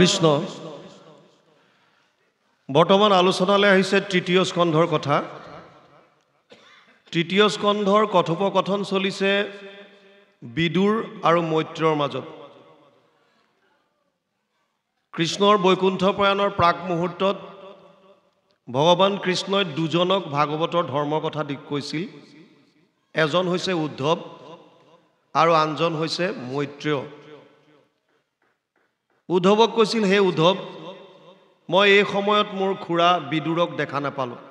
কৃষ্ণ বৰ্তমান আলোচনালৈ আহিছে তৃতীয় স্কন্ধৰ কথা। তৃতীয় স্কন্ধৰ কথোপকথন চলিছে বিদুৰ আৰু মৈত্ৰৰ মাজত। কৃষ্ণৰ বৈকুণ্ঠ প্ৰয়াণৰ প্ৰাক মুহূৰ্তত ভগৱান কৃষ্ণই দুজনক ভাগৱতৰ ধৰ্মৰ কথা কৈছিল। এজন হৈছে উদ্ধৱ আৰু আনজন হৈছে মৈত্ৰেয়। উদ্ধৱক কৈছিল, হে উদ্ধৱ, মই এই সময়ত মোৰ খুৰা বিদুৰক দেখা নাপালোঁ,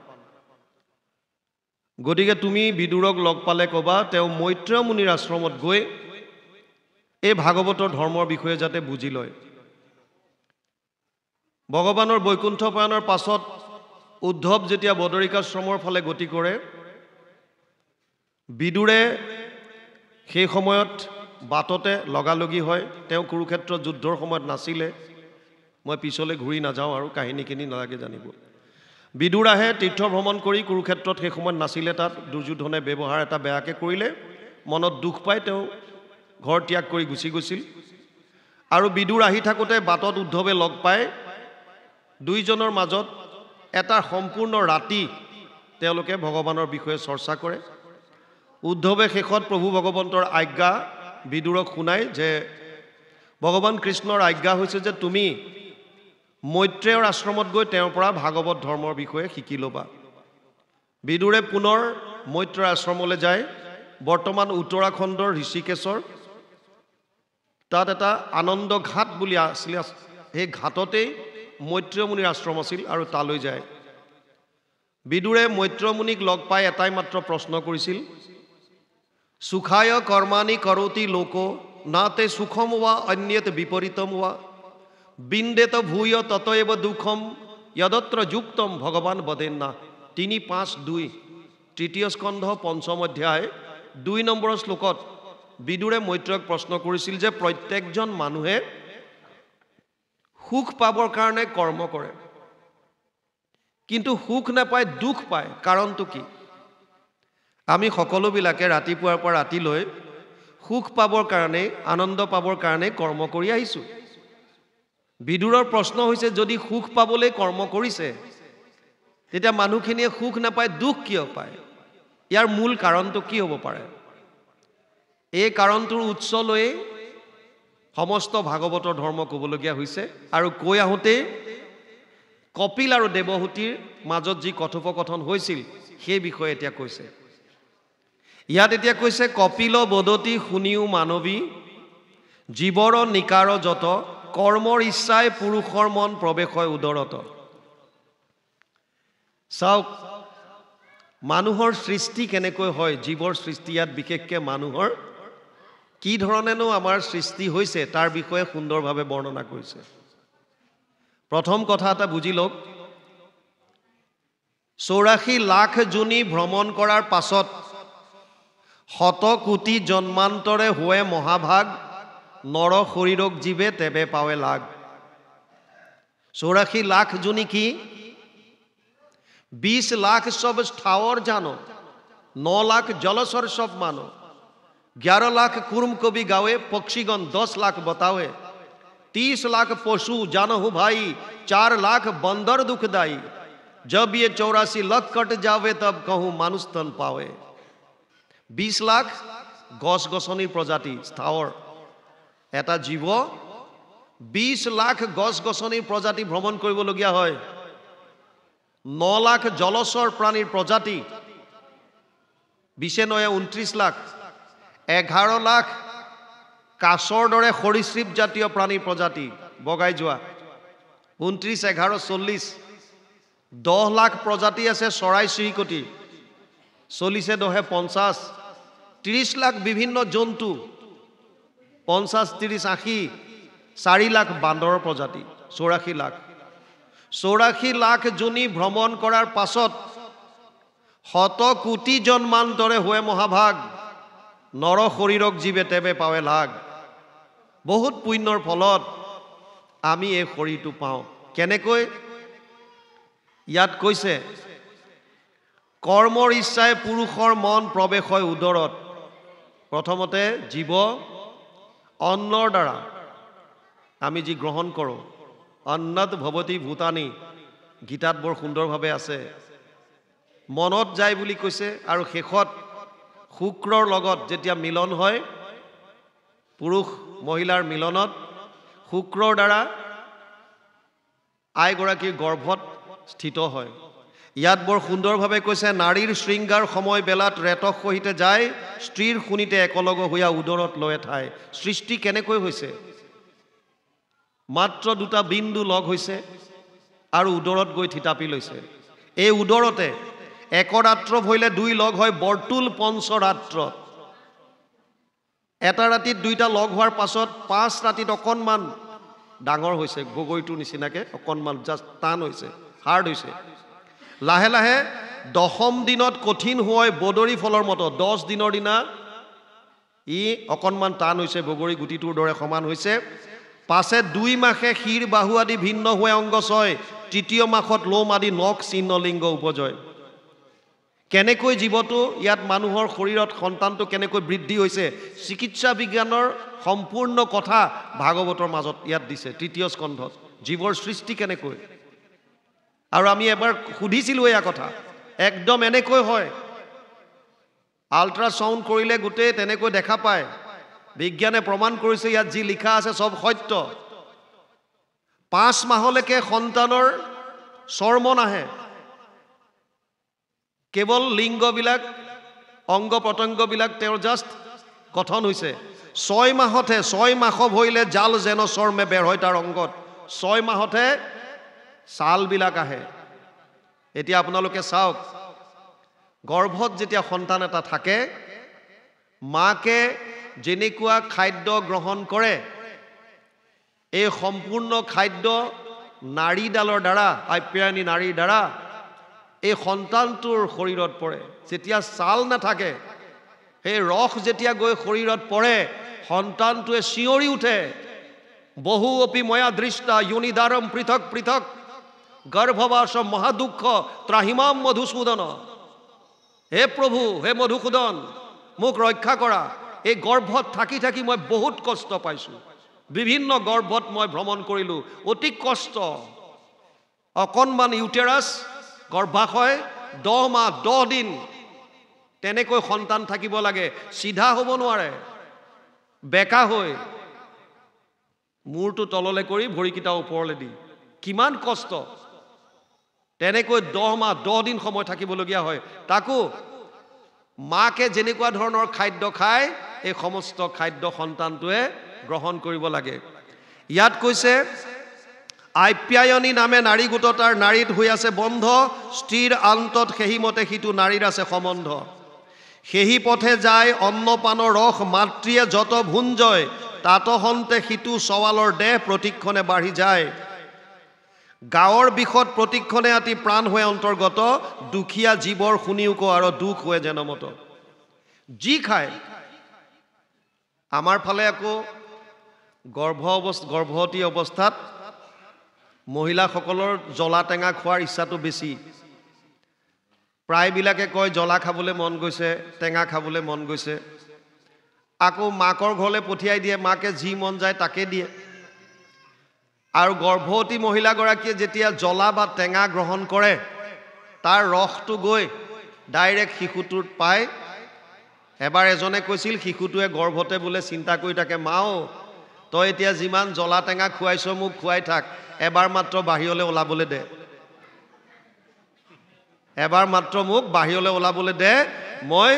গতিকে তুমি বিদুৰক লগ পালে ক'বা তেওঁ মৈত্ৰেয় মুনিৰ আশ্ৰমত গৈ এই ভাগৱতৰ ধৰ্মৰ বিষয়ে যাতে বুজি লয়। ভগৱানৰ বৈকুণ্ঠ প্ৰয়াণৰ পাছত উদ্ধৱ যেতিয়া বদৰিকাশ্ৰমৰ ফালে গতি কৰে, বিদুৰে সেই সময়ত বাটতে লগালগি হয়। তেওঁ কুৰুক্ষেত্ৰ যুদ্ধৰ সময়ত নাছিলে। মই পিছলৈ ঘূৰি নাযাওঁ আৰু কাহিনীখিনি নালাগে জানিব। বিদুৰ আহে তীৰ্থ ভ্ৰমণ কৰি, কুৰুক্ষেত্ৰত সেই সময়ত নাছিলে। তাত দুৰ্যোধনে ব্যৱহাৰ এটা বেয়াকৈ কৰিলে, মনত দুখ পাই তেওঁ ঘৰ ত্যাগ কৰি গুচি গৈছিল। আৰু বিদুৰ আহি থাকোঁতে বাটত উদ্ধৱে লগ পায়। দুইজনৰ মাজত এটা সম্পূৰ্ণ ৰাতি তেওঁলোকে ভগৱানৰ বিষয়ে চৰ্চা কৰে। উদ্ধৱে শেষত প্ৰভু ভগৱন্তৰ আজ্ঞা বিদুৰক শুনায় যে ভগৱান কৃষ্ণৰ আজ্ঞা হৈছে যে তুমি মৈত্ৰেয়ৰ আশ্ৰমত গৈ তেওঁৰ পৰা ভাগৱত ধৰ্মৰ বিষয়ে শিকি ল'বা। বিদুৰে পুনৰ মৈত্ৰেয়ৰ আশ্ৰমলৈ যায়। বৰ্তমান উত্তৰাখণ্ডৰ ঋষিকেশৰ তাত এটা আনন্দ ঘাট বুলি আছিলে, সেই ঘাটতেই মৈত্ৰেয় মুনিৰ আশ্ৰম আছিল আৰু তালৈ যায়। বিদুৰে মৈত্ৰেয় মুনিক লগ পাই এটাই মাত্ৰ প্ৰশ্ন কৰিছিল, সুখায় কৰ্মাণি কৰতি লোক নাতে সুখম ৱা অন্যত বিপৰীতম ৱা বিন্দেত ভূয় ততএব দুখম যদত্ৰ যুক্তম ভগৱান বদেন্না। 3:5-2 তৃতীয় স্কন্ধ 5ম অধ্যায় 2 নম্বৰৰ শ্লোকত বিদুৰে মৈত্ৰেয়ক প্ৰশ্ন কৰিছিল যে প্ৰত্যেকজন মানুহে সুখ পাবৰ কাৰণে কৰ্ম কৰে, কিন্তু সুখ নাপায়, দুখ পায়। কাৰণটো কি? আমি সকলোবিলাকে ৰাতিপুৱাৰ পৰা ৰাতিলৈ সুখ পাবৰ কাৰণে, আনন্দ পাবৰ কাৰণে কৰ্ম কৰি আহিছোঁ। বিদুৰৰ প্ৰশ্ন হৈছে, যদি সুখ পাবলৈ কৰ্ম কৰিছে তেতিয়া মানুহখিনিয়ে সুখ নাপায়, দুখ কিয় পায়? ইয়াৰ মূল কাৰণটো কি হ'ব পাৰে? এই কাৰণটোৰ উৎস লৈ সমস্ত ভাগৱতৰ ধৰ্ম ক'বলগীয়া হৈছে। আৰু কৈ আহোঁতেই কপিল আৰু দেৱহূতিৰ মাজত যি কথোপকথন হৈছিল সেই বিষয়ে এতিয়া কৈছে। ইয়াত এতিয়া কৈছে, কপিল বদতি শুনিও মানৱী জীৱৰ নিকাৰ যত কৰ্মৰ ইচ্ছাই পুৰুষৰ মন প্ৰৱেশ হয় উদৰত। চাওক, মানুহৰ সৃষ্টি কেনেকৈ হয়, জীৱৰ সৃষ্টি। ইয়াত বিশেষকৈ মানুহৰ কি ধৰণেনো আমাৰ সৃষ্টি হৈছে তাৰ বিষয়ে সুন্দৰভাৱে বৰ্ণনা কৰিছে। প্ৰথম কথা এটা বুজি লওক, 84 লাখ যোনি ভ্ৰমণ কৰাৰ পাছত 100 কোটি জন্মান্তৰে হোৱে মহাভাগ নৰ শৰীৰক জীৱে তেবে পাৱে লাগ। 84 লাখ যোনি কি? 20 लाख सब स्थावर जानो, 9 लाख जलसर सब मानो, 11 लाख कुर्म कवि गावे, पक्षीगण 10 लाख बतावे, 30 लाख पशु जानहु भाई, 4 लाख बंदर दुखदाई, जब ये 84 लाख कट जावे तब कहूँ मानुष तन पावे। 20 लाख गस गसनी प्रजाति स्थावर, এটা জীৱ 20 লাখ গছ গছনিৰ প্ৰজাতি ভ্ৰমণ কৰিবলগীয়া হয়। 9 লাখ জলচৰ প্ৰাণীৰ প্ৰজাতি, 29 লাখ, 11 লাখ কাছৰ দৰে সৰীসৃপ জাতীয় প্ৰাণীৰ প্ৰজাতি বগাই যোৱা, 29, 11, 40, 10 লাখ প্ৰজাতি আছে চৰাই চিৰিকটি, 40, 10, 50, 30 লাখ বিভিন্ন জন্তু, 50, 30, 80, 4 লাখ বান্দৰৰ প্ৰজাতি, 84 লাখ। 84 লাখ যোনি ভ্ৰমণ কৰাৰ পাছত 100 কোটি জন্মান্তৰে হোৱে মহাভাগ নৰ শৰীৰক জীৱে তেবে পাৱে লাগ। বহুত পুণ্যৰ ফলত আমি এই শৰীৰটো পাওঁ। কেনেকৈ? ইয়াত কৈছে, কৰ্মৰ ইচ্ছাই পুৰুষৰ মন প্ৰৱেশ হয় উদৰত। প্ৰথমতে জীৱ অন্নৰ দ্বাৰা আমি যি গ্ৰহণ কৰোঁ অন্নত ভৱতি ভূতানি, গীতাত বৰ সুন্দৰভাৱে আছে। মনত যায় বুলি কৈছে, আৰু শেষত শুক্ৰৰ লগত যেতিয়া মিলন হয়, পুৰুষ মহিলাৰ মিলনত শুক্ৰৰ দ্বাৰা আইগৰাকীৰ গৰ্ভত স্থিত হয়। ইয়াত বৰ সুন্দৰভাৱে কৈছে, নাৰীৰ শৃংগাৰ সময় বেলাত ৰেতক সহিতে যায়, স্ত্ৰীৰ শুনিতে একেলগ হৈয়া উদৰত লয়ে ঠাই। সৃষ্টি কেনেকৈ হৈছে? মাত্ৰ দুটা বিন্দু লগ হৈছে আৰু উদৰত গৈ থিতাপি লৈছে। এই উদৰতে একৰাত্ৰ ভৰিলে দুই লগ হয় বৰ্তুল পঞ্চৰাত্ৰত। এটা ৰাতিত দুইটা লগ হোৱাৰ পাছত 5 ৰাতিত অকণমান ডাঙৰ হৈছে, বগৰীটোৰ নিচিনাকৈ অকণমান জাষ্ট টান হৈছে, হাৰ্ড হৈছে। লাহে লাহে 10ম দিনত কঠিন হোৱাই বদৰী ফলৰ মতো 10 দিনৰ দিনা ই অকণমান টান হৈছে, বগৰী গুটিটোৰ দৰে সমান হৈছে। পাছে 2 মাহে শিৰ বাহু আদি ভিন্ন হোৱা অংগ ছয়, 3য় মাহত লোম আদি নখ চিহ্ন লিংগ উপজয়। কেনেকৈ জীৱটো ইয়াত মানুহৰ শৰীৰত সন্তানটো কেনেকৈ বৃদ্ধি হৈছে, চিকিৎসা বিজ্ঞানৰ সম্পূৰ্ণ কথা ভাগৱতৰ মাজত ইয়াত দিছে। 3য় স্কন্ধত জীৱৰ সৃষ্টি কেনেকৈ, আৰু আমি এবাৰ সুধিছিলোঁ এয়া কথা, একদম এনেকৈ হয়। আল্ট্ৰাচাউণ্ড কৰিলে গোটেই তেনেকৈ দেখা পায়। বিজ্ঞানে প্ৰমাণ কৰিছে ইয়াত যি লিখা আছে চব সত্য। 5 মাহলৈকে সন্তানৰ চৰ্ম নাহে, কেৱল লিংগবিলাক অংগ প্ৰত্যংগবিলাক তেওঁৰ জাষ্ট গঠন হৈছে। 6 মাহতহে, 6 মাহ ভৰিলে জাল যেন চৰ্মে বেৰ হয় তাৰ অংগত। 6 মাহতহে ছালবিলাক আহে। এতিয়া আপোনালোকে চাওক, গৰ্ভত যেতিয়া সন্তান এটা থাকে, মাকে যেনেকুৱা খাদ্য গ্ৰহণ কৰে, এই সম্পূৰ্ণ খাদ্য নাড়ীডালৰ দ্বাৰা, আপ্যায়নী নাড়ীৰ দ্বাৰা এই সন্তানটোৰ শৰীৰত পৰে। যেতিয়া ছাল নাথাকে, সেই ৰস যেতিয়া গৈ শৰীৰত পৰে, সন্তানটোৱে চিঞৰি উঠে, বহু অপি ময়া দৃষ্টা যোনিদাৰম পৃথক পৃথক গৰ্ভবাস মহাদুঃখ ত্ৰাহিমাম মধুসূদন। হে প্ৰভু, হে মধুসূদন, মোক ৰক্ষা কৰা। এই গৰ্ভত থাকি থাকি মই বহুত কষ্ট পাইছোঁ। বিভিন্ন গৰ্ভত মই ভ্ৰমণ কৰিলোঁ, অতি কষ্ট। অকণমান ইউটেৰাছ গৰ্ভাশয় 10 মাহ 10 দিন তেনেকৈ সন্তান থাকিব লাগে, চিধা হ'ব নোৱাৰে, বেকা হৈ মূৰটো তললৈ কৰি ভৰিকেইটা ওপৰলৈ দি। কিমান কষ্ট! তেনেকৈ 10 মাহ 10 দিন সময় থাকিবলগীয়া হয়। তাকো মাকে যেনেকুৱা ধৰণৰ খাদ্য খায়, এই সমস্ত খাদ্য সন্তানটোৱে গ্ৰহণ কৰিব লাগে। ইয়াত কৈছে, আপ্যায়নী নামে নাৰী গোট তাৰ নাৰীত হৈ আছে বন্ধ, স্ত্ৰীৰ আন্তত সেহি মতে সিটো নাৰীৰ আছে সম্বন্ধ। সেহি পথে যায় অন্নপানৰ ৰস, মাতৃয়ে যত ভুঞ্জয়, তাত হন্তে সিটো চৱালৰ দেহ প্ৰতিক্ষণে বাঢ়ি যায়। গাঁৱৰ বিষত প্ৰতিক্ষণে আতি প্ৰাণ হৈ অন্তৰ্গত, দুখীয়া জীৱৰ শুনিও কো আৰু দুখ হৈ যেনমত। যি খায়, আমাৰ ফালে আকৌ গৰ্ভৱতী অৱস্থাত মহিলাসকলৰ জ্বলা টেঙা খোৱাৰ ইচ্ছাটো বেছি। প্ৰায়বিলাকে কয় জ্বলা খাবলৈ মন গৈছে, টেঙা খাবলৈ মন গৈছে। আকৌ মাকৰ ঘৰলৈ পঠিয়াই দিয়ে, মাকে যি মন যায় তাকে দিয়ে। আৰু গৰ্ভৱতী মহিলাগৰাকীয়ে যেতিয়া জ্বলা বা টেঙা গ্ৰহণ কৰে, তাৰ ৰসটো গৈ ডাইৰেক্ট শিশুটোত পায়। এবাৰ এজনে কৈছিল, শিশুটোৱে গৰ্ভতে বোলে চিন্তা কৰি থাকে, মাও তই এতিয়া যিমান জ্বলা টেঙা খুৱাইছ মোক খুৱাই থাক, এবাৰ মাত্ৰ বাহিৰলৈ ওলাবলৈ দে, এবাৰ মাত্ৰ মোক বাহিৰলৈ ওলাবলৈ দে, মই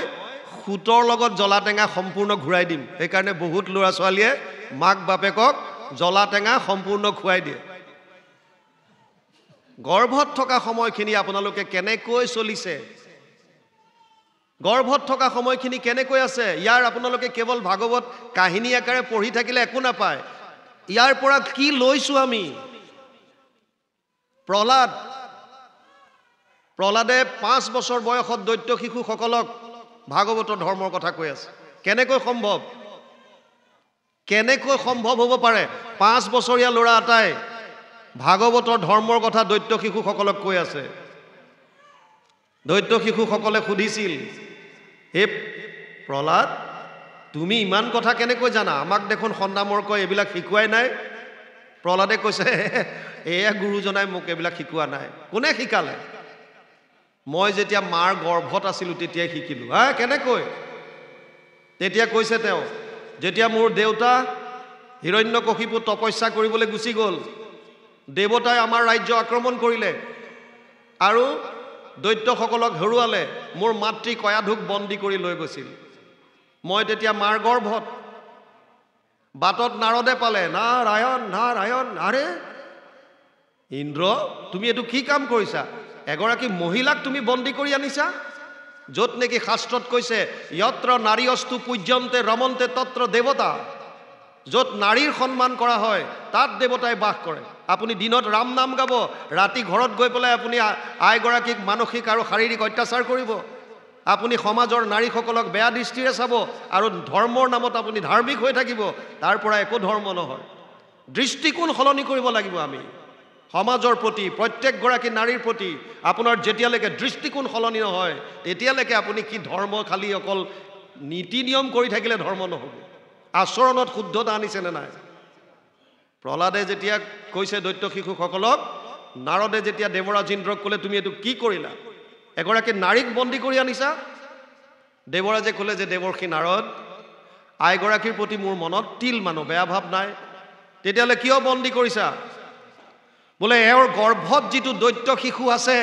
সুতৰ লগত জ্বলা টেঙা সম্পূৰ্ণ ঘূৰাই দিম। সেইকাৰণে বহুত ল'ৰা ছোৱালীয়ে মাক বাপেকক জ্বলা টেঙা সম্পূৰ্ণ খুৱাই দিয়ে। গৰ্ভত থকা সময়খিনি আপোনালোকে কেনেকৈ চলিছে, গৰ্ভত থকা সময়খিনি কেনেকৈ আছে, ইয়াৰ আপোনালোকে কেৱল ভাগৱত কাহিনী আকাৰে পঢ়ি থাকিলে একো নাপায়। ইয়াৰ পৰা কি লৈছোঁ আমি? প্ৰহ্লাদে 5 বছৰ বয়সত দৈত্য শিশুসকলক ভাগৱতৰ ধৰ্মৰ কথা কৈ আছে। কেনেকৈ সম্ভৱ? কেনেকৈ সম্ভৱ হ'ব পাৰে 5 বছৰীয়া ল'ৰা এটাই ভাগৱতৰ ধৰ্মৰ কথা দৈত্য শিশুসকলক কৈ আছে? দৈত্য শিশুসকলে সুধিছিল, হে প্ৰহ্লাদ, তুমি ইমান কথা কেনেকৈ জানা? আমাক দেখোন সন্দামৰ কয় এইবিলাক শিকোৱাই নাই। প্ৰহ্লাদে কৈছে এয়া গুৰুজনাই মোক এইবিলাক শিকোৱা নাই। কোনে শিকালে? মই যেতিয়া মাৰ গৰ্ভত আছিলোঁ তেতিয়াই শিকিলোঁ। কেনেকৈ? তেতিয়া কৈছে তেওঁ, যেতিয়া মোৰ দেউতা হিৰণ্যকশিপু তপস্যা কৰিবলৈ গুচি গ'ল, দেৱতাই আমাৰ ৰাজ্য আক্ৰমণ কৰিলে আৰু দৈত্যসকলক হেৰুৱালে, মোৰ মাতৃ কয়াধুক বন্দী কৰি লৈ গৈছিল। মই তেতিয়া মাৰ গৰ্ভত। বাটত নাৰদে পালে, নাৰায়ণ নাৰায়ণ। আৰে ইন্দ্ৰ, তুমি এইটো কি কাম কৰিছা? এগৰাকী মহিলাক তুমি বন্দী কৰি আনিছা? য'ত নেকি শাস্ত্ৰত কৈছে যত্ৰ নাৰীয়স্তু পূজ্যন্তে ৰমন্তে তত্ৰ দেৱতা, য'ত নাৰীৰ সন্মান কৰা হয় তাত দেৱতাই বাস কৰে। আপুনি দিনত ৰাম নাম গাব, ৰাতি ঘৰত গৈ পেলাই আপুনি আইগৰাকীক মানসিক আৰু শাৰীৰিক অত্যাচাৰ কৰিব। আপুনি সমাজৰ নাৰীসকলক বেয়া দৃষ্টিৰে চাব আৰু ধৰ্মৰ নামত আপুনি ধাৰ্মিক হৈ থাকিব। তাৰ পৰা একো ধৰ্ম নহয়। দৃষ্টিকোণ সলনি কৰিব লাগিব আমি সমাজৰ প্ৰতি, প্ৰত্যেকগৰাকী নাৰীৰ প্ৰতি। আপোনাৰ যেতিয়ালৈকে দৃষ্টিকোণ সলনি নহয় তেতিয়ালৈকে আপুনি কি ধৰ্ম খালি অকল নীতি নিয়ম কৰি থাকিলে ধৰ্ম নহ'ব। আচৰণত শুদ্ধতা আনিছেনে নাই? প্ৰহ্লাদে যেতিয়া কৈছে দৈত্য শিশুসকলক, নাৰদে যেতিয়া দেৱৰাজ ইন্দ্ৰক ক'লে তুমি এইটো কি কৰিলা? এগৰাকী নাৰীক বন্দী কৰি আনিছা? দেৱৰাজে ক'লে যে দেৱৰ্ষি নাৰদ, আইগৰাকীৰ প্ৰতি মোৰ মনত তিল মানো বেয়া ভাৱ নাই। তেতিয়াহ'লে কিয় বন্দী কৰিছা? বোলে এওঁৰ গৰ্ভত যিটো দৈত্য শিশু আছে,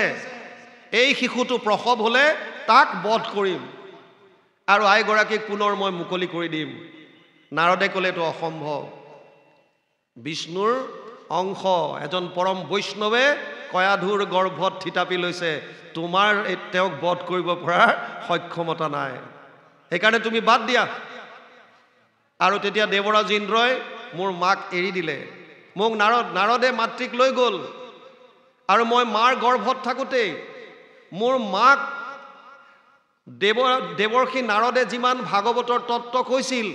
এই শিশুটো প্ৰসৱ হ'লে তাক বধ কৰিম আৰু আইগৰাকীক পুনৰ মই মুকলি কৰি দিম। নাৰদে ক'লে এইটো অসম্ভৱ। বিষ্ণুৰ অংশ এজন পৰম বৈষ্ণৱে কয়াধুৰ গৰ্ভত থিতাপি লৈছে, তোমাৰ তেওঁক বধ কৰিব পৰা সক্ষমতা নাই, সেইকাৰণে তুমি বাদ দিয়া। আৰু তেতিয়া দেৱৰাজ ইন্দ্ৰই মোৰ মাক এৰি দিলে। মোক নাৰদে মাতৃক লৈ গ'ল আৰু মই মাৰ গৰ্ভত থাকোঁতেই মোৰ মাক দেৱৰ্ষি নাৰদে যিমান ভাগৱতৰ তত্ত্ব কৈছিল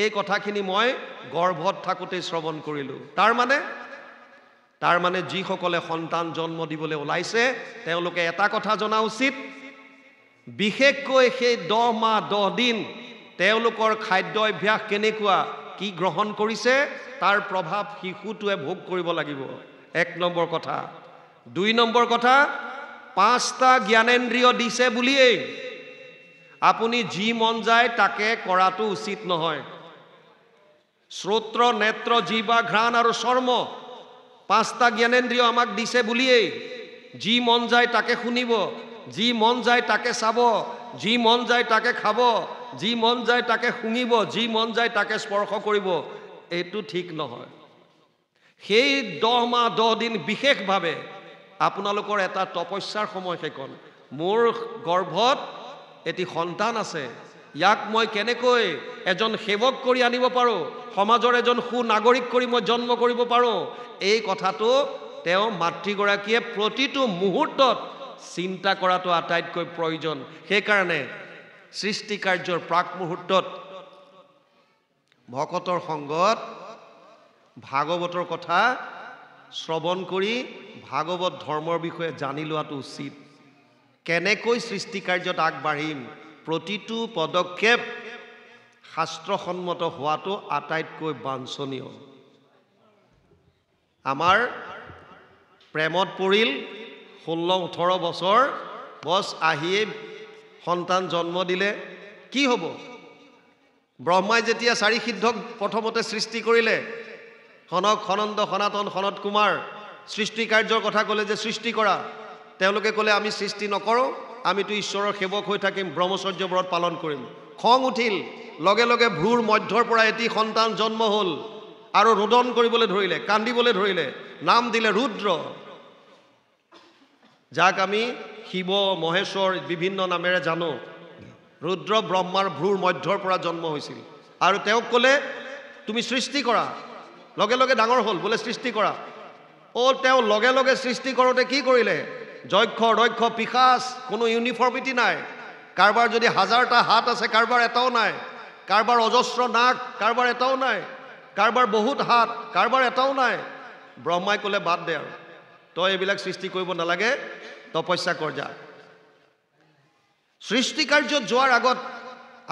এই কথাখিনি মই গৰ্ভত থাকোঁতেই শ্ৰৱণ কৰিলোঁ। তাৰ মানে যিসকলে সন্তান জন্ম দিবলৈ ওলাইছে তেওঁলোকে এটা কথা জনা উচিত, বিশেষকৈ সেই 10 মাহ 10 দিন তেওঁলোকৰ খাদ্য অভ্যাস কেনেকুৱা, কি গ্ৰহণ কৰিছে তাৰ প্ৰভাৱ শিশুটোৱে ভোগ কৰিব লাগিব। 1 নম্বৰ কথা। 2 নম্বৰ কথা, 5টা জ্ঞানেন্দ্ৰিয় দিছে বুলিয়েই আপুনি যি মন যায় তাকে কৰাটো উচিত নহয়। শ্ৰোত্ৰ, নেত্ৰ, জিহ্বা, ঘ্ৰাণ আৰু চৰ্ম 5টা জ্ঞানেন্দ্ৰিয় আমাক দিছে বুলিয়েই যি মন যায় তাকে শুনিব, যি মন যায় তাকে চাব, যি মন যায় তাকে খাব, যি মন যায় তাকে শুঙিব, যি মন যায় তাকে স্পৰ্শ কৰিব, এইটো ঠিক নহয়। সেই 10 মাহ 10 দিন বিশেষভাৱে আপোনালোকৰ এটা তপস্যাৰ সময়। সেইখন মোৰ গৰ্ভত এটি সন্তান আছে, ইয়াক মই কেনেকৈ এজন সেৱক কৰি আনিব পাৰোঁ, সমাজৰ এজন সুনাগৰিক কৰি মই জন্ম কৰিব পাৰোঁ, এই কথাটো তেওঁ মাতৃগৰাকীয়ে প্ৰতিটো মুহূৰ্তত চিন্তা কৰাটো আটাইতকৈ প্ৰয়োজন। সেইকাৰণে সৃষ্টি কাৰ্যৰ প্ৰাক মুহূৰ্তত ভকতৰ সংগত ভাগৱতৰ কথা শ্ৰৱণ কৰি ভাগৱত ধৰ্মৰ বিষয়ে জানি লোৱাটো উচিত। কেনেকৈ সৃষ্টি কাৰ্যত আগবাঢ়িম, প্ৰতিটো পদক্ষেপ শাস্ত্ৰসন্মত হোৱাটো আটাইতকৈ বাঞ্ছনীয়। আমাৰ প্ৰেমত পৰিল 16-18 বছৰ, বছ আহিয়ে সন্তান জন্ম দিলে, কি হ'ব? ব্ৰহ্মাই যেতিয়া 4 সিদ্ধক প্ৰথমতে সৃষ্টি কৰিলে, সনক, সনন্দ, সনাতন, সনত কুমাৰ সৃষ্টি কাৰ্যৰ কথা ক'লে যে সৃষ্টি কৰা, তেওঁলোকে ক'লে আমি সৃষ্টি নকৰোঁ, আমিতো ঈশ্বৰৰ সেৱক হৈ থাকিম, ব্ৰহ্মচৰ্য ব্ৰত পালন কৰিম। খং উঠিল, লগে লগে ভ্ৰূৰ মধ্যৰ পৰা এটি সন্তান জন্ম হ'ল আৰু ৰোদন কৰিবলৈ ধৰিলে, কান্দিবলৈ ধৰিলে, নাম দিলে ৰুদ্ৰ, যাক আমি শিৱ, মহেশ্বৰ বিভিন্ন নামেৰে জানো। ৰুদ্ৰ ব্ৰহ্মাৰ ভ্ৰূৰ মধ্যৰ পৰা জন্ম হৈছিল আৰু তেওঁক ক'লে তুমি সৃষ্টি কৰা, লগে লগে ডাঙৰ হ'ল, বোলে সৃষ্টি কৰা। তেওঁ লগে লগে সৃষ্টি কৰোঁতে কি কৰিলে? যক্ষ, দক্ষ, পিশাচ, কোনো ইউনিফৰ্মিটি নাই। কাৰোবাৰ যদি 1000টা হাত আছে কাৰোবাৰ এটাও নাই, কাৰোবাৰ অজস্ৰ নাক কাৰোবাৰ এটাও নাই, কাৰোবাৰ বহুত হাত কাৰোবাৰ এটাও নাই। ব্ৰহ্মাই ক'লে বাদ দে আৰু, তই এইবিলাক সৃষ্টি কৰিব নালাগে, তপস্যা কৰ যা। সৃষ্টি কাৰ্যত যোৱাৰ আগত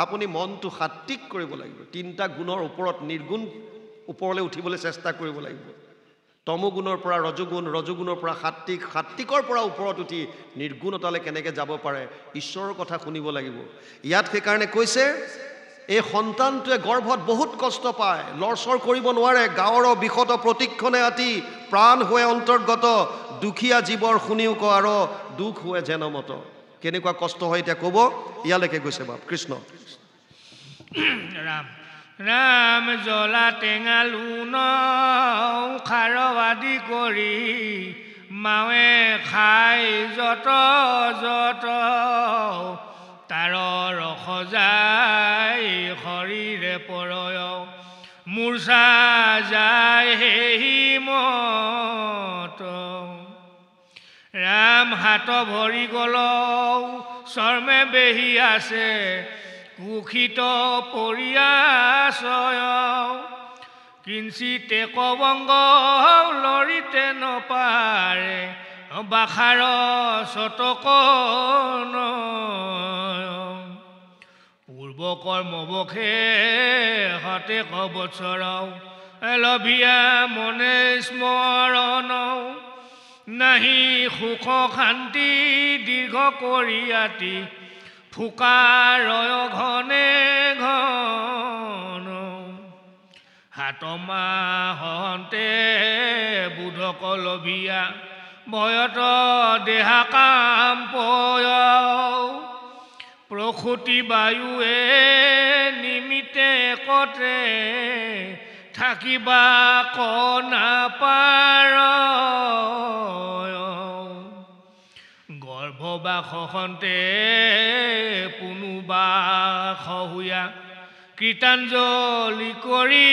আপুনি মনটো সাত্বিক কৰিব লাগিব, 3টা গুণৰ ওপৰত নিৰ্গুণ ওপৰলৈ উঠিবলৈ চেষ্টা কৰিব লাগিব। তমগুণৰ পৰা ৰজগুণ, ৰজগুণৰ পৰা সাত্বিক, সাত্বিকৰ পৰা ওপৰত উঠি নিৰ্গুণতালৈ কেনেকৈ যাব পাৰে, ঈশ্বৰৰ কথা শুনিব লাগিব। ইয়াত সেইকাৰণে কৈছে এই সন্তানটোৱে গৰ্ভত বহুত কষ্ট পায়, লৰচৰ কৰিব নোৱাৰে, গাঁৱৰ বিষত প্ৰতিক্ষণে আতি প্ৰাণ হৈ অন্তৰ্গত, দুখীয়া জীৱৰ শুনিও ক আৰু দুখ হৈ যেনমত। কেনেকুৱা কষ্ট হয় এতিয়া ক'ব, ইয়ালৈকে গৈছে বাপ কৃষ্ণ। ৰাম ৰাম জ্বলা টেঙা লুন খাৰ আদি কৰি মাৱে খাই যত যত, তাৰ ৰস যায় শৰীৰে পৰয়, মূৰ্ছা যায় সেই মত। ৰাম হাত ভৰি গল চৰ্মে বেহি আছে, কুশিত পৰিয়াশয়, কিঞ্চিতে কবংগ লৰিতে নপাৰে, বাখাৰ শতক পূৰ্ব কৰ্মবশে হতে কবছৰ, লভিয়া মনে স্মৰণ, নাহি সুখ শান্তি দীৰ্ঘ কৰিয়াতি, ফুকাৰয় ঘনে ঘন। হাতমাহন্তে বুধক লভিয়া, ভয়ত দেহা কাম পয়, প্ৰসূতি বায়ুৱে নিমিতে কতে, থাকিবা ক নাপাৰ। গৰ্ভবাসন্তে পুনুবাস হুয়া, কীৰ্তাঞ্জলি কৰি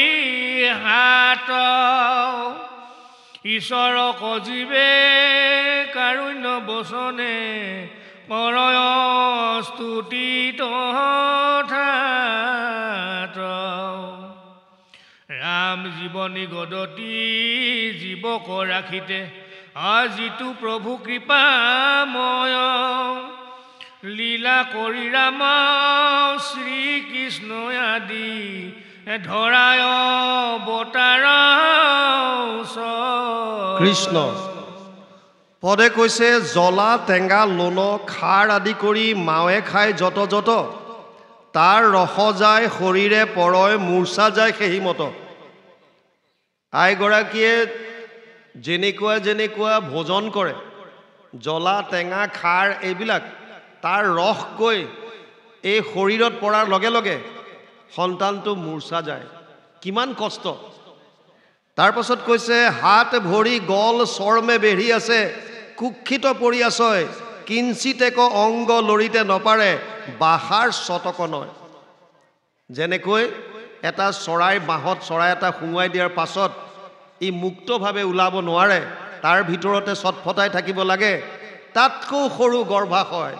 হাত, ঈশ্বৰক জীৱে কাৰুণ্য বচনে, কৰয় স্তুতি তথাত। ৰাম জীৱনী গদতি জীৱক ৰাখিতে, আজিতো প্ৰভু কৃপাময়, লীলা কৰি ৰাম শ্ৰীকৃষ্ণ আদি, ধৰায় অৱতাৰ কৃষ্ণ। পদে কৈছে জ্বলা টেঙা লোণ খাৰ আদি কৰি মাৱে খাই যত যত, তাৰ ৰস যায় শৰীৰে পৰয়, মূৰ্ছা যায় সেই মত। আইগৰাকীয়ে যেনেকুৱা যেনেকুৱা ভোজন কৰে, জ্বলা টেঙা খাৰ এইবিলাক, তাৰ ৰস গৈ এই শৰীৰত পৰাৰ লগে লগে সন্তানটো মূৰ্ছা যায়। কিমান কষ্ট। তাৰ পাছত কৈছে হাত ভৰি গল চৰ্মে বেঢ়ি আছে, কুক্ষিত পৰি আছয়, কিঞ্চিতেক অংগ লৰিতে নপাৰে, বাহাৰ শতক নয়। যেনেকৈ এটা চৰাই বাঁহত চৰাই এটা সুঙুৱাই দিয়াৰ পাছত ই মুক্তভাৱে ওলাব নোৱাৰে, তাৰ ভিতৰতে চটফটাই থাকিব লাগে, তাতকৈ সৰু গৰ্ভাশয়,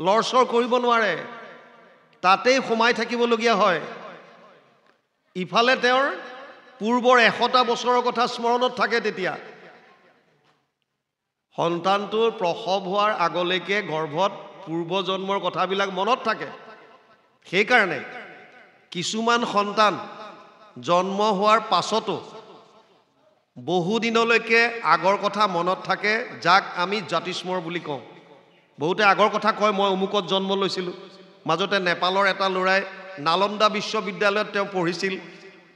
লৰচৰ কৰিব নোৱাৰে, তাতেই সোমাই থাকিবলগীয়া হয়। ইফালে তেওঁৰ পূৰ্বৰ 100টা বছৰৰ কথা স্মৰণত থাকে। তেতিয়া সন্তানটোৰ প্ৰসৱ হোৱাৰ আগলৈকে গৰ্ভত পূৰ্বজন্মৰ কথাবিলাক মনত থাকে। সেইকাৰণে কিছুমান সন্তান জন্ম হোৱাৰ পাছতো বহুদিনলৈকে আগৰ কথা মনত থাকে, যাক আমি জাতিস্মৰ বুলি কওঁ। বহুতে আগৰ কথা কয়, মই অমুকত জন্ম লৈছিলোঁ। মাজতে নেপালৰ এটা ল'ৰাই নালন্দা বিশ্ববিদ্যালয়ত তেওঁ পঢ়িছিল,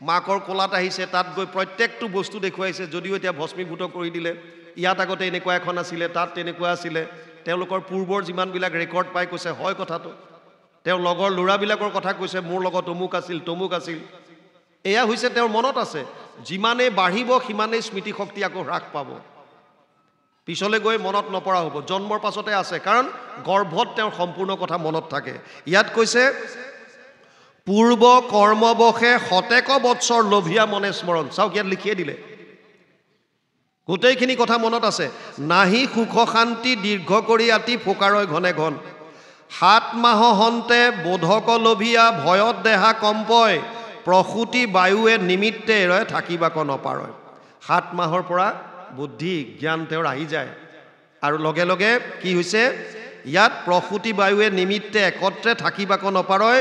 মাকৰ কোলাত আহিছে, তাত গৈ প্ৰত্যেকটো বস্তু দেখুৱাইছে, যদিও এতিয়া ভস্মীভূত কৰি দিলে। ইয়াত আগতে এনেকুৱা এখন আছিলে, তাত তেনেকুৱা আছিলে। তেওঁলোকৰ পূৰ্বৰ যিমানবিলাক ৰেকৰ্ড পাই কৈছে হয় কথাটো। তেওঁৰ লগৰ ল'ৰাবিলাকৰ কথা কৈছে, মোৰ লগত অমুক আছিল তমুক আছিল। এয়া হৈছে তেওঁৰ মনত আছে। যিমানেই বাঢ়িব সিমানেই স্মৃতিশক্তি আকৌ হ্ৰাস পাব, পিছলৈ গৈ মনত নপৰা হ'ব। জন্মৰ পাছতে আছে, কাৰণ গৰ্ভত তেওঁৰ সম্পূৰ্ণ কথা মনত থাকে। ইয়াত কৈছে পূৰ্ব কৰ্মবশে শতেক বৎসৰ লভিয়া মনে স্মৰণ। চাওক ইয়াত লিখিয়ে দিলে, গোটেইখিনি কথা মনত আছে। নাহি সুখ শান্তি দীৰ্ঘ কৰি আতি, ফুকাৰয় ঘনে ঘন। 7 মাহ হন্তে বোধক লভিয়া, ভয়ত দেহা কম্পয়, প্ৰসূতি বায়ুৱে নিমিত্তে ৰয়, থাকিবাক নপাৰয়। 7 মাহৰ পৰা বুদ্ধি জ্ঞান তেওঁৰ আহি যায়, আৰু লগে লগে কি হৈছে ইয়াত প্ৰসূতি বায়ুৱে নিমিত্তে একত্ৰে থাকিবাক নপাৰয়,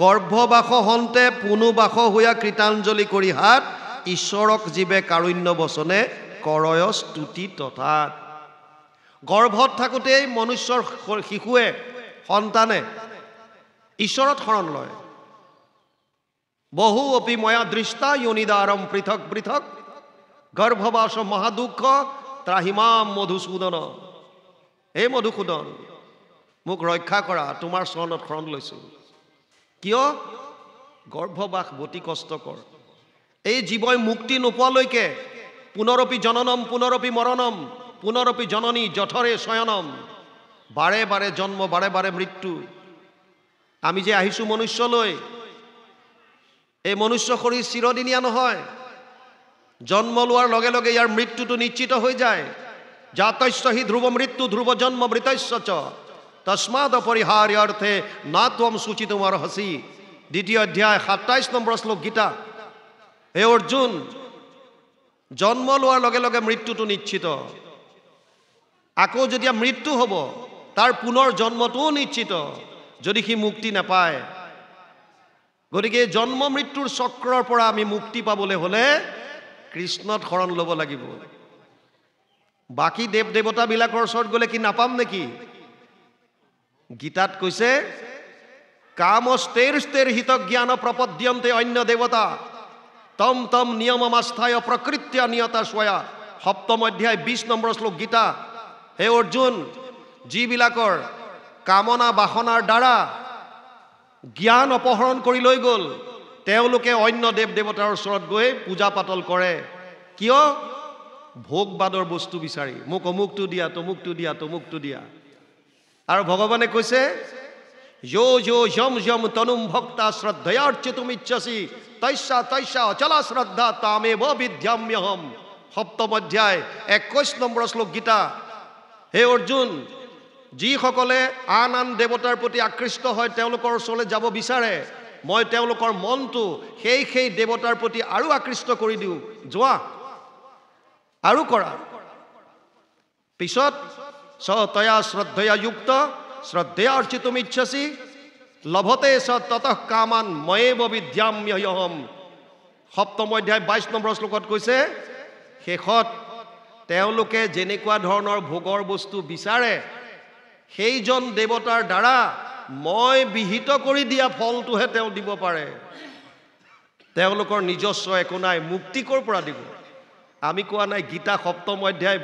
গৰ্ভবাস হন্তে পুনুবাস হৈয়া কৃতাঞ্জলি কৰি হাত, ঈশ্বৰক জীৱে কাৰুণ্য বচনে কৰয় স্তুতি তথাৎ। গৰ্ভত থাকোঁতেই মনুষ্যৰ শিশুৱে সন্তানে ঈশ্বৰত শৰণ লয়। বহু অপি ময়া দৃষ্টা যোনিদাৰম পৃথক পৃথক গৰ্ভবাস মহাদুঃখ ত্ৰাহিমাম মধুসূদন। হে মধুসূদন, মোক ৰক্ষা কৰা, তোমাৰ চৰণত শৰণ লৈছোঁ। কিয়? গৰ্ভবাস অতি কষ্টকৰ। এই জীৱই মুক্তি নোপোৱালৈকে পুনৰপি জননম পুনৰপি মৰণম পুনৰপি জননী জঠৰে শয়নম, বাৰে বাৰে জন্ম, বাৰে বাৰে মৃত্যু। আমি যে আহিছোঁ মনুষ্যলৈ, এই মনুষ্য শৰীৰ চিৰদিনীয়া নহয়। জন্ম লোৱাৰ লগে লগে ইয়াৰ মৃত্যুটো নিশ্চিত হৈ যায়। জাতস্য হি ধ্ৰুৱ মৃত্যু ধ্ৰুৱ জন্ম মৃতস্য চ তস্মাদ অপৰিহাৰ্যাৰ্থে না ত্বম সূচিতুম অৰ্হসি। 2য় অধ্যায় 27 নম্বৰ শ্লোক গীতা। হে অৰ্জুন, জন্ম লোৱাৰ লগে লগে মৃত্যুটো নিশ্চিত। আকৌ যেতিয়া মৃত্যু হ'ব, তাৰ পুনৰ জন্মটোও নিশ্চিত, যদি সি মুক্তি নাপায়। গতিকে জন্ম মৃত্যুৰ চক্ৰৰ পৰা আমি মুক্তি পাবলৈ হ'লে কৃষ্ণত শৰণ ল'ব লাগিব। বাকী দেৱ দেৱতাবিলাকৰ ওচৰত গ'লে কি নাপাম নেকি? গীতাত কৈছে কামস্তেৰ স্তেৰ হিত জ্ঞান প্ৰপদ্যন্তে অন্য দেৱতা তম তম নিয়মমাস্থায় প্ৰকৃত্য নিয়তা স্বয়া। 7ম অধ্যায় 20 নম্বৰ শ্লোক গীতা। হে অৰ্জুন, যিবিলাকৰ কামনা বাসনাৰ দ্বাৰা জ্ঞান অপহৰণ কৰি লৈ গ'ল, তেওঁলোকে অন্য দেৱ দেৱতাৰ ওচৰত গৈ পূজা পাতল কৰে। কিয়? ভোগবাদৰ বস্তু বিচাৰি, মোক অমুকটো দিয়া, তমুকটো দিয়া, তমুকটো দিয়া। আৰু ভগৱানে কৈছে যো যো যম যম তনুম ভক্তা শ্ৰদ্ধয়াৰ্চিতুমিচ্ছসি তস্যা তস্যা অচলা শ্ৰদ্ধা তামেব বিদ্যাম্যহম। 7ম অধ্যায় 21 নম্বৰ শ্লোক গীতা। হে অৰ্জুন, যিসকলে আন আন দেৱতাৰ প্ৰতি আকৃষ্ট হয়, তেওঁলোকৰ ওচৰলৈ যাব বিচাৰে, মই তেওঁলোকৰ মনটো সেই দেৱতাৰ প্ৰতি আৰু আকৃষ্ট কৰি দিওঁ। যোৱা আৰু কৰা। পিছত স তয়া শ্ৰদ্ধয়া যুক্ত শ্ৰদ্ধয়াৰ্চিতুমিচ্ছসি লভতে স ততঃ কামান ময়েব বিদ্যাম্যহম। 7ম অধ্যায় 22 নম্বৰ শ্লোকত কৈছে শেষত তেওঁলোকে যেনেকুৱা ধৰণৰ ভোগৰ বস্তু বিচাৰে, সেইজন দেৱতাৰ দ্বাৰা মই বিহিত কৰি দিয়া ফলটোহে তেওঁ দিব পাৰে। তেওঁলোকৰ নিজস্ব একো নাই। মুক্তি ক'ৰ পৰা দিব? আমি কোৱা নাই? গীতা 7ম অধ্যায়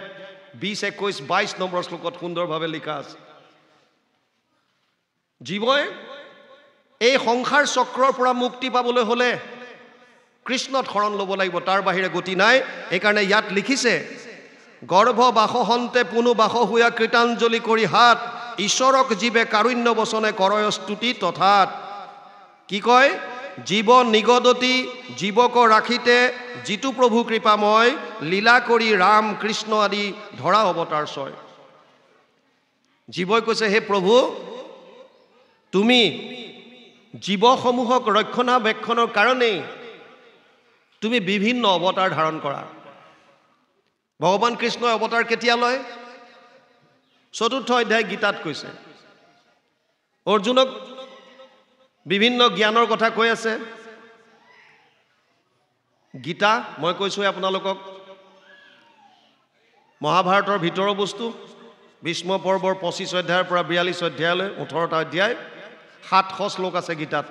20, 21, 22 নম্বৰ শ্লোকত সুন্দৰভাৱে লিখা আছে। জীৱই এই সংসাৰ চক্ৰৰ পৰা মুক্তি পাবলৈ হ'লে কৃষ্ণত শৰণ ল'ব লাগিব, তাৰ বাহিৰে গতি নাই। এইকাৰণে ইয়াত লিখিছে গৰ্ভ বাসহন্তে পুনু বাস হুয়া কৃতাঞ্জলি কৰি হাত ঈশ্বৰক জীৱে কাৰুণ্য বচনে কৰয় স্তুতি তথাৎ। কি কয়? জীৱ নিগদতি জীৱক ৰাখিতে যিটো প্ৰভু কৃপাময় লীলা কৰি ৰাম কৃষ্ণ আদি ধৰা অৱতাৰ ছয়। জীৱই কৈছে হে প্ৰভু, তুমি জীৱসমূহক ৰক্ষণাবেক্ষণৰ কাৰণেই তুমি বিভিন্ন অৱতাৰ ধাৰণ কৰা। ভগৱান কৃষ্ণই অৱতাৰ কেতিয়া লয়? 4ৰ্থ অধ্যায় গীতাত কৈছে। অৰ্জুনক বিভিন্ন জ্ঞানৰ কথা কৈ আছে। গীতা মই কৈছোঁ আপোনালোকক মহাভাৰতৰ ভিতৰৰ বস্তু। ভীষ্ম পৰ্বৰ 25 অধ্যায়ৰ পৰা 42 অধ্যায়লৈ 18টা অধ্যায়, 700 শ্লোক আছে গীতাত।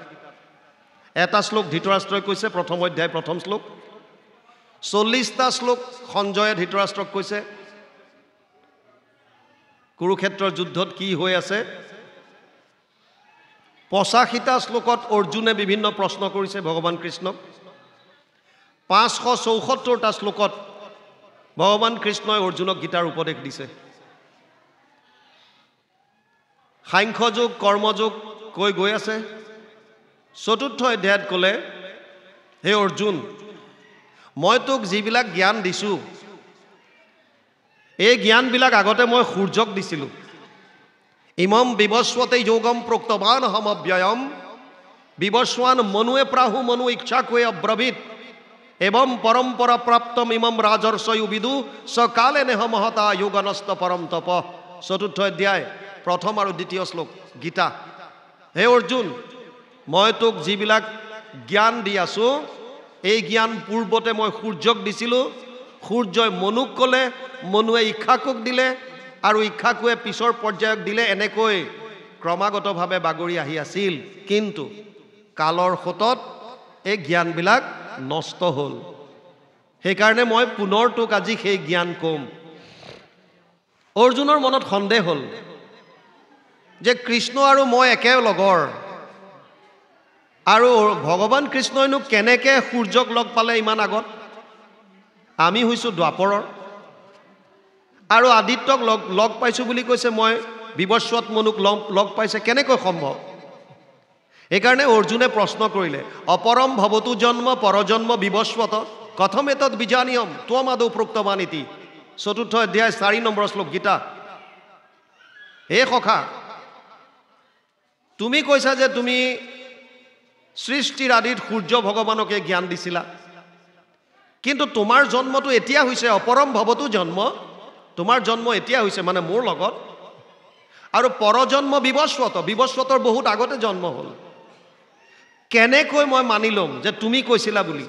এটা শ্লোক ধৃতৰাষ্ট্ৰই কৈছে, 1ম অধ্যায় 1ম শ্লোক। 40টা শ্লোক সঞ্জয়ে ধৃতৰাষ্ট্ৰক কৈছে। কুৰুক্ষেত্ৰৰ যুদ্ধত কি হৈ আছে। 85টা শ্লোকত অৰ্জুনে বিভিন্ন প্ৰশ্ন কৰিছে ভগৱান কৃষ্ণক। 574টা শ্লোকত ভগৱান কৃষ্ণই অৰ্জুনক গীতাৰ উপদেশ দিছে। সাংখ্যযোগ কৰ্মযোগ কৈ গৈ আছে। 4ৰ্থ অধ্যায়ত ক'লে হে অৰ্জুন, মই তোক যিবিলাক জ্ঞান দিছোঁ, এই জ্ঞানবিলাক আগতে মই সূৰ্যক দিছিলোঁ। ইমম বিবস্বতে যোগম প্ৰোক্তবান হম অব্যয়ম বিবস্বান মনুৱে প্ৰাহু মনু ইচ্ছাকোৱে অব্ৰবীত এবং পৰম্পৰা প্ৰাপ্তম ইমম ৰাজৰ্ষয়ু বিদু সকালে নেহ মহতা যোগনস্ত পৰম তপ। 4ৰ্থ অধ্যায় 1ম আৰু 2য় শ্লোক গীতা। হে অৰ্জুন, মই তোক যিবিলাক জ্ঞান দি আছোঁ, এই জ্ঞান পূৰ্বতে মই সূৰ্যক দিছিলোঁ, সূৰ্যই মনুক ক'লে, মনুৱে ইক্ষাকুক দিলে, আৰু ইক্ষাকুৱে পিছৰ পৰ্যায়ক দিলে। এনেকৈ ক্ৰমাগতভাৱে বাগৰি আহি আছিল। কিন্তু কালৰ সোঁতত এই জ্ঞানবিলাক নষ্ট হ'ল। সেইকাৰণে মই পুনৰ তোক আজি সেই জ্ঞান ক'ম। অৰ্জুনৰ মনত সন্দেহ হ'ল যে কৃষ্ণ আৰু মই একে লগৰ, আৰু ভগৱান কৃষ্ণইনো কেনেকৈ সূৰ্যক লগ পালে ইমান আগত? আমি হৈছোঁ দ্বাপৰৰ, আৰু আদিত্যক লগ পাইছোঁ বুলি কৈছে, মই বিৱস্বত মনুক লগ পাইছে, কেনেকৈ সম্ভৱ? সেইকাৰণে অৰ্জুনে প্ৰশ্ন কৰিলে, অপৰম ভৱতু জন্ম পৰজন্ম বিৱস্বত কথম এতৎ বিজানীয়ম ত্বম আদৌ প্ৰোক্তৱান ইতি। ৪ৰ্থ অধ্যায় ৪ নম্বৰ শ্লোক গীতা। হে সখা, তুমি কৈছা যে তুমি সৃষ্টিৰ আদিত সূৰ্য ভগৱানকে জ্ঞান দিছিলা, কিন্তু তোমাৰ জন্মটো এতিয়া হৈছে অপৰম ভৱতু জন্ম, তোমাৰ জন্ম এতিয়া হৈছে মানে মোৰ লগত, আৰু পৰজন্ম বিৱস্বত, বিৱস্বতৰ বহুত আগতে জন্ম হ'ল। কেনেকৈ মই মানি ল'ম যে তুমি কৈছিলা বুলি?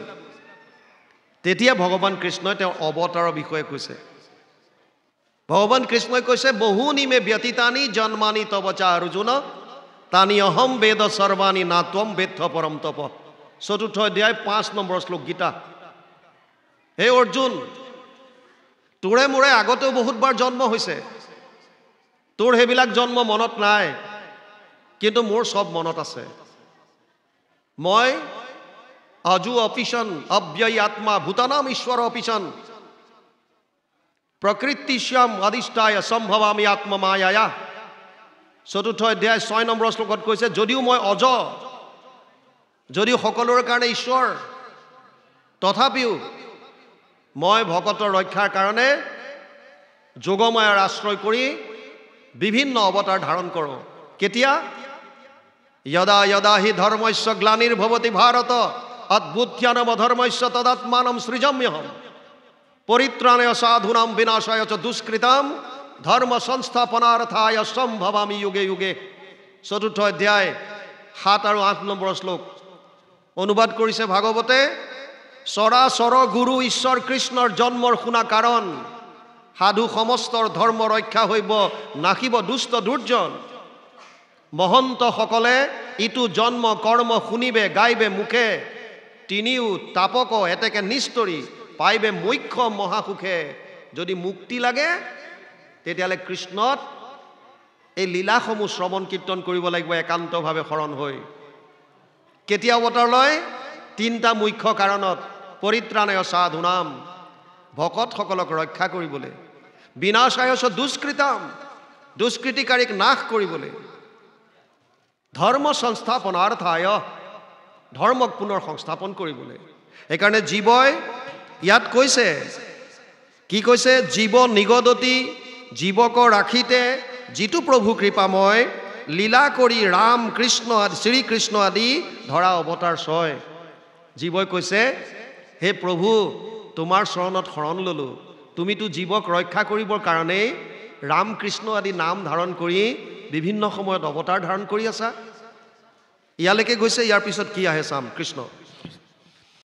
তেতিয়া ভগৱান কৃষ্ণই তেওঁৰ অৱতাৰৰ বিষয়ে কৈছে। ভগৱান কৃষ্ণই কৈছে, বহুনি মে ব্যতীতানি জন্মানি তব চা অৰ্জুন তানি অহম বেদ সৰ্বাণি না ত্বম বেত্থ পৰম তপ। ৪ৰ্থ অধ্যায় ৫ নম্বৰ শ্লোক গীতা। হে অৰ্জুন, তোৰে মোৰে আগতেও বহুতবাৰ জন্ম হৈছে, তোৰ সেইবিলাক জন্ম মনত নাই, কিন্তু মোৰ চব মনত আছে। মই অজু অপিশন অব্যয়ী আত্মা ভূতানাম ঈশ্বৰ অপিশন প্ৰকৃতিশ্যাম অধিষ্ঠায় সম্ভৱামি আত্মমায়া। ৪ৰ্থ অধ্যায় ৬ নম্বৰ শ্লোকত কৈছে, যদিও মই অজ, যদিও সকলোৰে কাৰণে ঈশ্বৰ, তথাপিও মই ভকতৰ ৰক্ষাৰ কাৰণে যোগমায়াৰ আশ্ৰয় কৰি বিভিন্ন অৱতাৰ ধাৰণ কৰোঁ। কেতিয়া? যদা যদা হি ধৰ্মস্য গ্লানিৰ্ভৱতি ভাৰত অদ্ভুত্যানম অধৰ্মস্য তদাত্মানম সৃজম্যহম পৰিত্ৰাণায় সাধূনাম বিনাশায় চ দুষ্কৃতাম ধৰ্ম সংস্থাপনাৰ্থায় সম্ভৱামি যুগে যুগে। ৪ৰ্থ অধ্যায় ৭ আৰু ৮ নম্বৰ শ্লোক অনুবাদ কৰিছে ভাগৱতে, চৰাচৰ গুৰু ঈশ্বৰ কৃষ্ণৰ জন্মৰ শুনা কাৰণ, সাধু সমস্তৰ ধৰ্ম ৰক্ষা হইব নাখিব দুষ্ট দুৰ্জন। মহন্তসকলে ইটো জন্ম কৰ্ম শুনিবে গাইবে মুখে, তিনিও তাপক এতেকে নিস্তৰি পাইবে মুখ্য মহাসুখে। যদি মুক্তি লাগে তেতিয়াহ'লে কৃষ্ণত এই লীলাসমূহ শ্ৰৱণ কীৰ্তন কৰিব লাগিব একান্তভাৱে শৰণ হৈ। কেতিয়া অৱতাৰ লয়? 3টা মুখ্য কাৰণত। পৰিত্ৰাণায় সাধূনাম, ভকতসকলক ৰক্ষা কৰিবলৈ, বিনাশায় দুষ্কৃতাম, দুষ্কৃতিকাৰীক নাশ কৰিবলৈ, ধৰ্ম সংস্থাপনাৰ্থায়, ধৰ্মক পুনৰ সংস্থাপন কৰিবলৈ। সেইকাৰণে জীৱই ইয়াত কৈছে, কি কৈছে? জীৱ নিগদতি, জীৱক ৰাখিতে যিটো প্ৰভু কৃপাময় লীলা কৰি ৰাম কৃষ্ণ আদি শ্ৰীকৃষ্ণ আদি ধৰা অৱতাৰ 6। জীৱই কৈছে, হে প্ৰভু, তোমাৰ চৰণত শৰণ ল'লোঁ, তুমিতো জীৱক ৰক্ষা কৰিবৰ কাৰণেই ৰাম কৃষ্ণ আদি নাম ধাৰণ কৰি বিভিন্ন সময়ত অৱতাৰ ধাৰণ কৰি আছা। ইয়ালৈকে গৈছে, ইয়াৰ পিছত কি আহে চাম। কৃষ্ণ